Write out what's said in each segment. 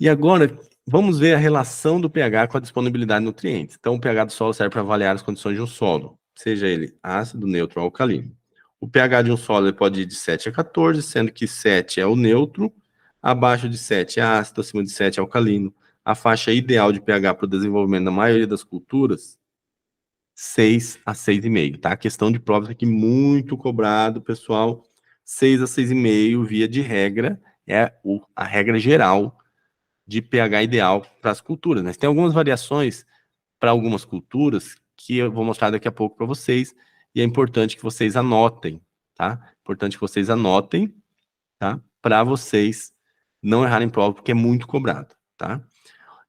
E agora, vamos ver a relação do pH com a disponibilidade de nutrientes. Então, o pH do solo serve para avaliar as condições de um solo, seja ele ácido, neutro ou alcalino. O pH de um solo ele pode ir de 7 a 14, sendo que 7 é o neutro, abaixo de 7 é ácido, acima de 7 é alcalino. A faixa ideal de pH para o desenvolvimento da maioria das culturas, 6 a 6,5, tá? A questão de provas aqui muito cobrado, pessoal. 6 a 6,5, via de regra, é a regra geral de pH ideal para as culturas, né? Tem algumas variações para algumas culturas que eu vou mostrar daqui a pouco para vocês, e é importante que vocês anotem, tá? Importante que vocês anotem, tá? Para vocês não errarem prova, porque é muito cobrado, tá?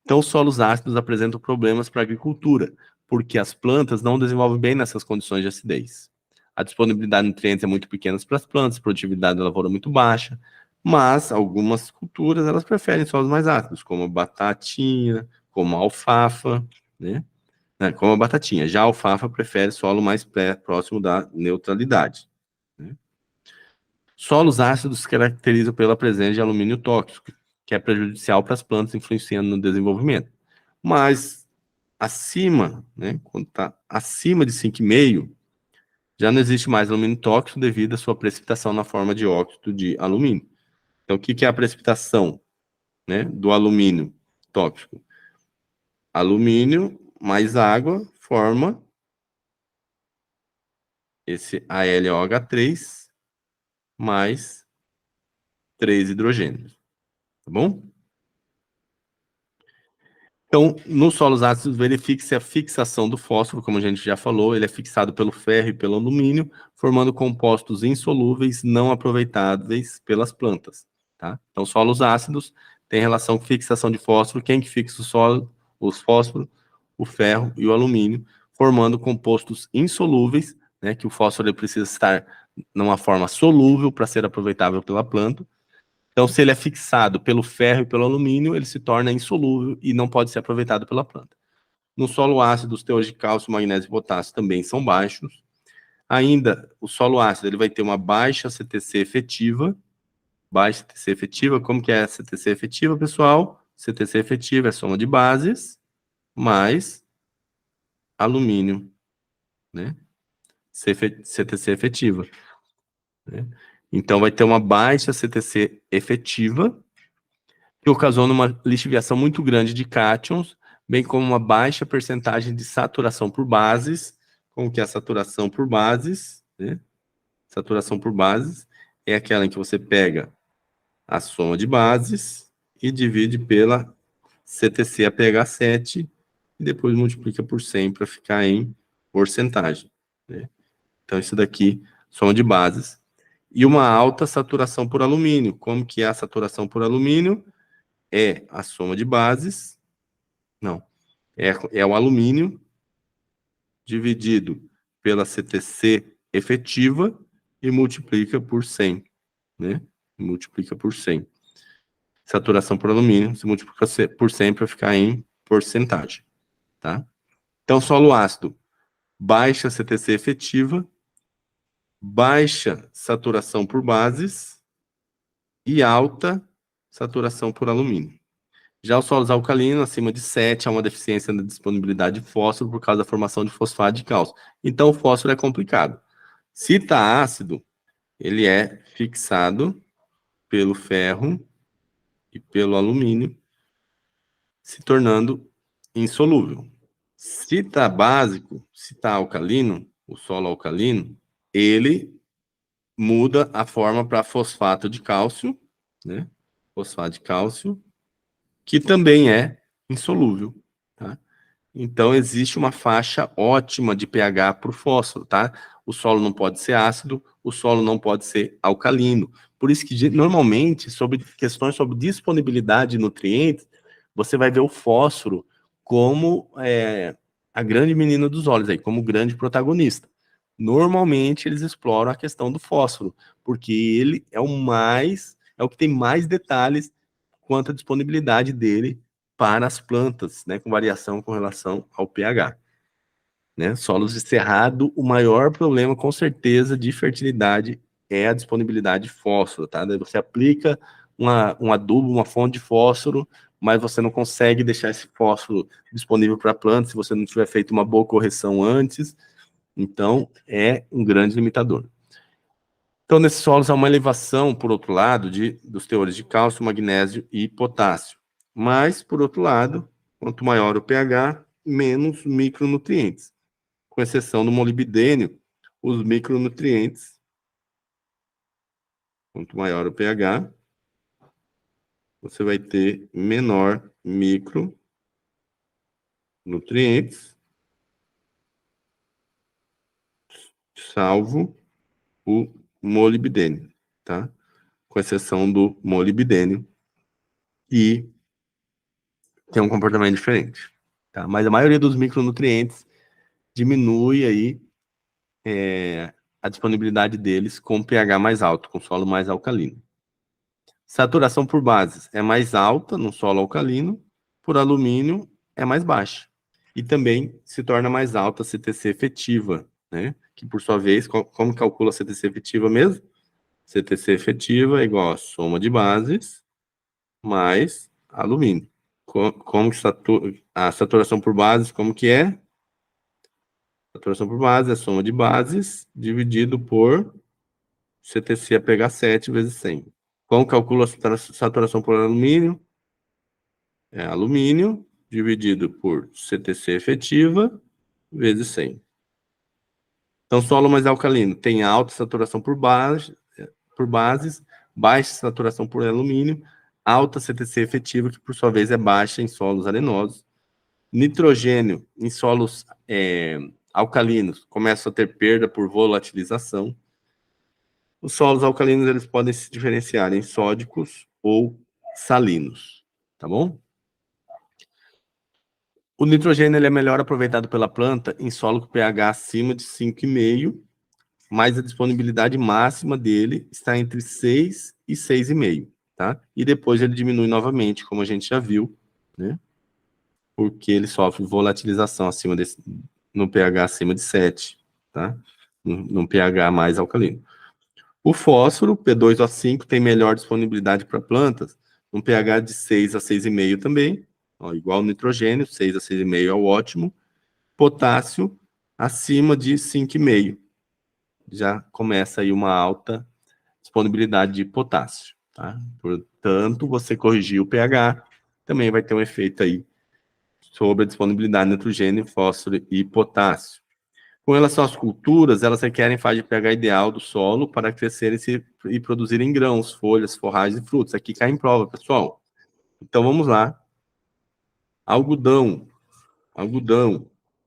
Então, os solos ácidos apresentam problemas para a agricultura, porque as plantas não desenvolvem bem nessas condições de acidez. A disponibilidade de nutrientes é muito pequena para as plantas, a produtividade da lavoura é muito baixa, mas algumas culturas elas preferem solos mais ácidos, como a batatinha, como a alfafa, né? Como a batatinha. Já a alfafa prefere solo mais próximo da neutralidade, né? Solos ácidos se caracterizam pela presença de alumínio tóxico, que é prejudicial para as plantas, influenciando no desenvolvimento. Mas acima, né, quando está acima de 5,5, já não existe mais alumínio tóxico devido à sua precipitação na forma de óxido de alumínio. Então, o que é a precipitação, né, do alumínio tóxico? Alumínio mais água forma esse AlOH3 mais 3 hidrogênios, tá bom? Então, nos solos ácidos, verifique-se a fixação do fósforo, como a gente já falou, ele é fixado pelo ferro e pelo alumínio, formando compostos insolúveis não aproveitáveis pelas plantas, tá? Então, solos ácidos têm relação com fixação de fósforo. Quem que fixa o solo? Os fósforos, o ferro e o alumínio, formando compostos insolúveis, né, que o fósforo ele precisa estar numa forma solúvel para ser aproveitável pela planta. Então, se ele é fixado pelo ferro e pelo alumínio, ele se torna insolúvel e não pode ser aproveitado pela planta. No solo ácido, os teores de cálcio, magnésio e potássio também são baixos. Ainda, o solo ácido ele vai ter uma baixa CTC efetiva. Baixa CTC efetiva, como que é a CTC efetiva, pessoal? CTC efetiva é a soma de bases mais alumínio, né? CTC efetiva, né? Então, vai ter uma baixa CTC efetiva, que ocasiona uma lixiviação muito grande de cátions, bem como uma baixa percentagem de saturação por bases. Como que é a saturação por bases, né? Saturação por bases é aquela em que você pega a soma de bases e divide pela CTC APH7 e depois multiplica por 100 para ficar em porcentagem, né? Então, isso daqui, soma de bases. E uma alta saturação por alumínio. Como que é a saturação por alumínio? É a soma de bases, não, é o alumínio dividido pela CTC efetiva e multiplica por 100, né? Multiplica por 100. Saturação por alumínio, se multiplica por 100 para ficar em porcentagem, tá? Então, solo ácido, baixa CTC efetiva, baixa saturação por bases e alta saturação por alumínio. Já os solos alcalinos, acima de 7, há uma deficiência na disponibilidade de fósforo por causa da formação de fosfato de cálcio. Então, o fósforo é complicado. Se está ácido, ele é fixado pelo ferro e pelo alumínio, se tornando insolúvel. Se está básico, se está alcalino, o solo alcalino, ele muda a forma para fosfato de cálcio, né? Fosfato de cálcio, que também é insolúvel, tá? Então, existe uma faixa ótima de pH para o fósforo, tá? O solo não pode ser ácido, o solo não pode ser alcalino. Por isso que, normalmente, sobre questões sobre disponibilidade de nutrientes, você vai ver o fósforo como a grande menina dos olhos, aí, como grande protagonista. Normalmente, eles exploram a questão do fósforo, porque ele é o que tem mais detalhes quanto à disponibilidade dele para as plantas, né, com variação com relação ao pH. Né? Solos de cerrado, o maior problema, com certeza, de fertilidade é a disponibilidade de fósforo, tá? Daí você aplica um adubo, uma fonte de fósforo, mas você não consegue deixar esse fósforo disponível para a planta se você não tiver feito uma boa correção antes. Então, é um grande limitador. Então, nesses solos há uma elevação, por outro lado, dos teores de cálcio, magnésio e potássio. Mas, por outro lado, quanto maior o pH, menos micronutrientes. Com exceção do molibdênio, os micronutrientes, quanto maior o pH, você vai ter menor micronutrientes, salvo o molibdênio, tá? Com exceção do molibdênio, e tem um comportamento diferente, tá? Mas a maioria dos micronutrientes diminui aí a disponibilidade deles com pH mais alto, com solo mais alcalino. Saturação por bases é mais alta no solo alcalino, por alumínio é mais baixa. E também se torna mais alta a CTC efetiva, né? Que por sua vez, como calcula a CTC efetiva mesmo? CTC efetiva é igual a soma de bases mais alumínio. Como que a saturação por bases, como que é? Saturação por bases é a soma de bases dividido por CTC é pegar 7 vezes 100. Como calcula a saturação por alumínio? É alumínio dividido por CTC efetiva vezes 100. Então, solo mais alcalino tem alta saturação por bases, baixa saturação por alumínio, alta CTC efetiva, que por sua vez é baixa em solos arenosos. Nitrogênio em solos alcalinos começa a ter perda por volatilização. Os solos alcalinos eles podem se diferenciar em sódicos ou salinos, tá bom? O nitrogênio ele é melhor aproveitado pela planta em solo com pH acima de 5,5, mas a disponibilidade máxima dele está entre 6 e 6,5, tá? E depois ele diminui novamente, como a gente já viu, né? Porque ele sofre volatilização no pH acima de 7, tá? No pH mais alcalino. O fósforo, P2O5, tem melhor disponibilidade para plantas, um pH de 6 a 6,5 também, ó, igual ao nitrogênio, 6 a 6,5 é o ótimo. Potássio, acima de 5,5. Já começa aí uma alta disponibilidade de potássio, tá? Portanto, você corrigir o pH também vai ter um efeito aí sobre a disponibilidade de nitrogênio, fósforo e potássio. Com relação às culturas, elas requerem faixa de pH ideal do solo para crescerem e produzirem grãos, folhas, forragens e frutos. Aqui cai em prova, pessoal. Então, vamos lá. Algodão.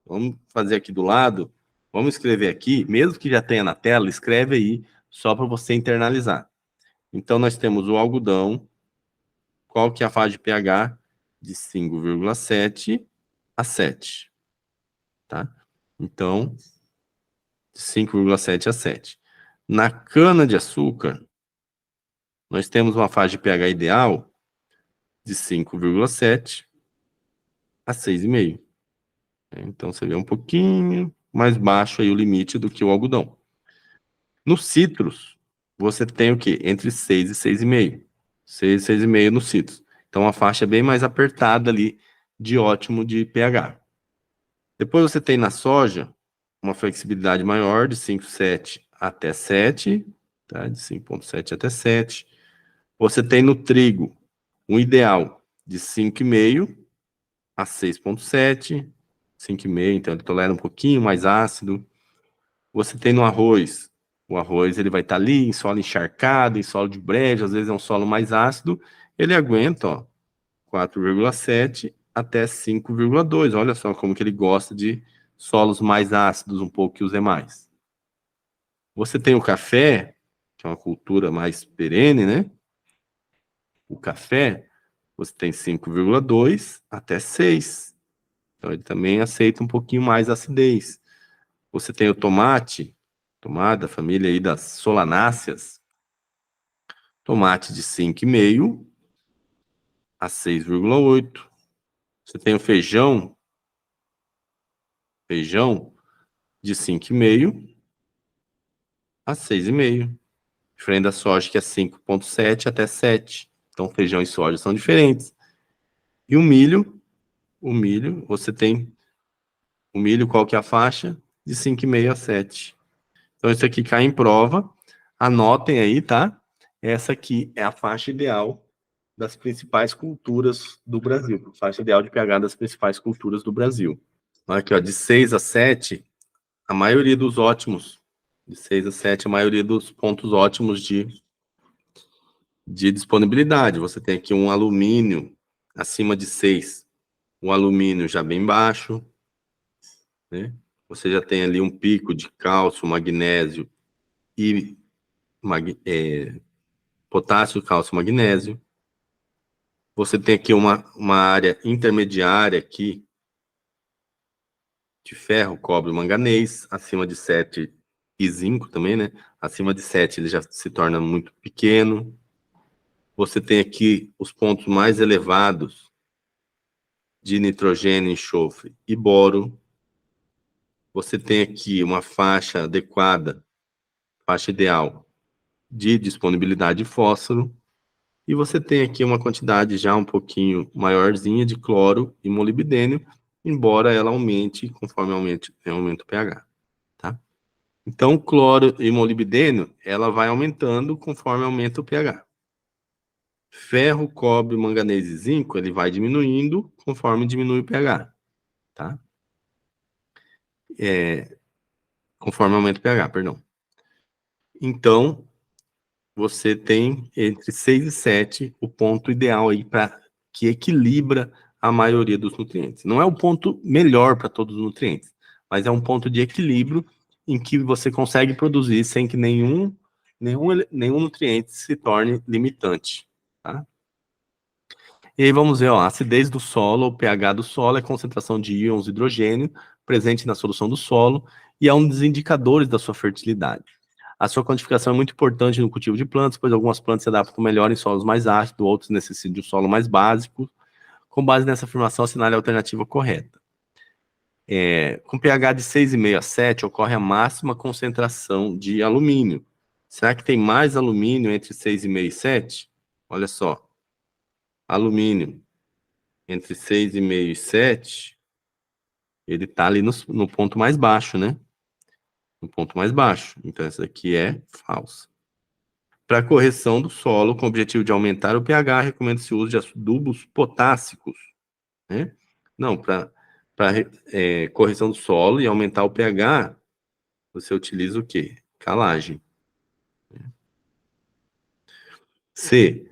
Vamos fazer aqui do lado. Vamos escrever aqui, mesmo que já tenha na tela, escreve aí, só para você internalizar. Então, nós temos o algodão. Qual que é a faixa de pH? De 5,7 a 7. Tá? Então, 5,7 a 7. Na cana-de-açúcar, nós temos uma faixa de pH ideal de 5,7 a 6,5. Então, você vê um pouquinho mais baixo aí o limite do que o algodão. Nos citros, você tem o quê? Entre 6 e 6,5. 6 e 6,5 nos citros. Então, a faixa é bem mais apertada ali de ótimo de pH. Depois você tem na soja uma flexibilidade maior de 5,7 até 7, tá? De 5,7 até 7. Você tem no trigo um ideal de 5,5 a 6,7, 5,5, então ele tolera um pouquinho mais ácido. Você tem no arroz, o arroz ele vai estar ali em solo encharcado, em solo de brejo, às vezes é um solo mais ácido, ele aguenta, ó, 4,7 até 5,2. Olha só como que ele gosta de solos mais ácidos um pouco que os demais. Você tem o café, que é uma cultura mais perene, né? O café, você tem 5,2 até 6. Então, ele também aceita um pouquinho mais acidez. Você tem o tomate da família aí das solanáceas, tomate de 5,5 a 6,8. Você tem o feijão de 5,5 a 6,5. Diferente da soja, que é 5,7 até 7. Então, feijão e soja são diferentes. E o milho, você tem o milho, qual que é a faixa? De 5,5 a 7. Então, isso aqui cai em prova. Anotem aí, tá? Essa aqui é a faixa ideal das principais culturas do Brasil. Faixa ideal de pH das principais culturas do Brasil. Olha aqui, ó, de 6 a 7, a maioria dos ótimos. De 6 a 7, a maioria dos pontos ótimos de disponibilidade. Você tem aqui um alumínio acima de 6. Um alumínio já bem baixo, né? Você já tem ali um pico de cálcio, magnésio e potássio, cálcio, magnésio. Você tem aqui uma área intermediária aqui de ferro, cobre, manganês, acima de 7 e zinco também, né? Acima de 7 ele já se torna muito pequeno. Você tem aqui os pontos mais elevados de nitrogênio, enxofre e boro. Você tem aqui uma faixa adequada, faixa ideal de disponibilidade de fósforo. E você tem aqui uma quantidade já um pouquinho maiorzinha de cloro e molibdênio, embora ela aumente conforme aumenta o pH, tá? Então, cloro e molibdênio, ela vai aumentando conforme aumenta o pH. Ferro, cobre, manganês e zinco, ele vai diminuindo conforme diminui o pH, tá? Conforme aumenta o pH, perdão. Então, você tem entre 6 e 7 o ponto ideal aí para que equilibra a maioria dos nutrientes. Não é o ponto melhor para todos os nutrientes, mas é um ponto de equilíbrio em que você consegue produzir sem que nenhum nutriente se torne limitante, tá? E aí vamos ver, ó, a acidez do solo, o pH do solo é a concentração de íons de hidrogênio presente na solução do solo e é um dos indicadores da sua fertilidade. A sua quantificação é muito importante no cultivo de plantas, pois algumas plantas se adaptam melhor em solos mais ácidos, outros necessitam de um solo mais básico. Com base nessa afirmação, assinale a alternativa correta. Com pH de 6,5 a 7, ocorre a máxima concentração de alumínio. Será que tem mais alumínio entre 6,5 e 7? Olha só. Alumínio entre 6,5 e 7, ele está ali no ponto mais baixo, né? No ponto mais baixo. Então, essa aqui é falsa. Para correção do solo, com o objetivo de aumentar o pH, recomenda-se o uso de adubos potássicos, né? Não, para correção do solo e aumentar o pH, você utiliza o quê? Calagem. C.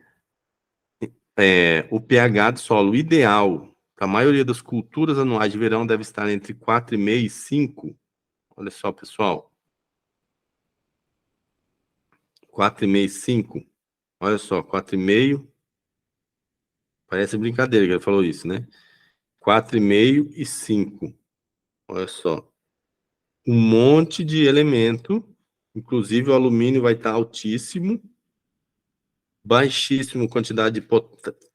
O pH do solo ideal para a maioria das culturas anuais de verão deve estar entre 4,5 e 5. Olha só, pessoal. 4,5 e 5. Olha só, 4,5. Parece brincadeira que ele falou isso, né? 4,5 e 5. Olha só. Um monte de elemento, inclusive o alumínio vai estar altíssimo, baixíssima quantidade de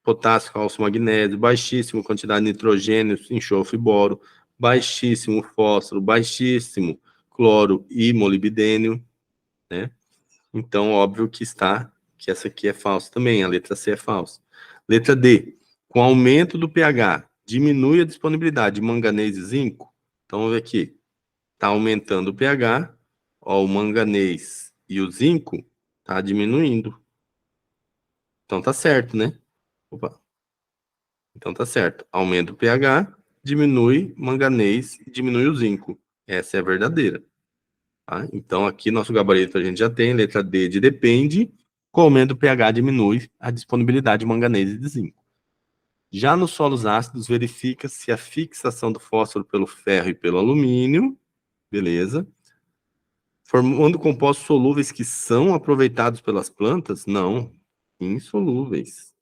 potássio, cálcio, magnésio, baixíssima quantidade de nitrogênio, enxofre e boro, baixíssimo fósforo, baixíssimo cloro e molibdênio, né? Então, óbvio que essa aqui é falsa também, a letra C é falsa. Letra D, com aumento do pH, diminui a disponibilidade de manganês e zinco. Então, vamos ver aqui. Está aumentando o pH, ó, o manganês e o zinco está diminuindo. Então tá certo, né? Opa. Então tá certo. Aumenta o pH, diminui manganês e diminui o zinco. Essa é a verdadeira. Tá? Então aqui nosso gabarito a gente já tem, letra D de depende, com aumento do pH diminui a disponibilidade de manganês e de zinco. Já nos solos ácidos, verifica-se a fixação do fósforo pelo ferro e pelo alumínio, beleza? Formando compostos solúveis que são aproveitados pelas plantas? Não, insolúveis.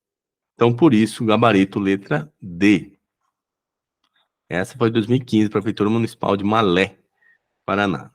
Então, por isso, gabarito letra D. Essa foi 2015, Prefeitura Municipal de Malé, Paraná.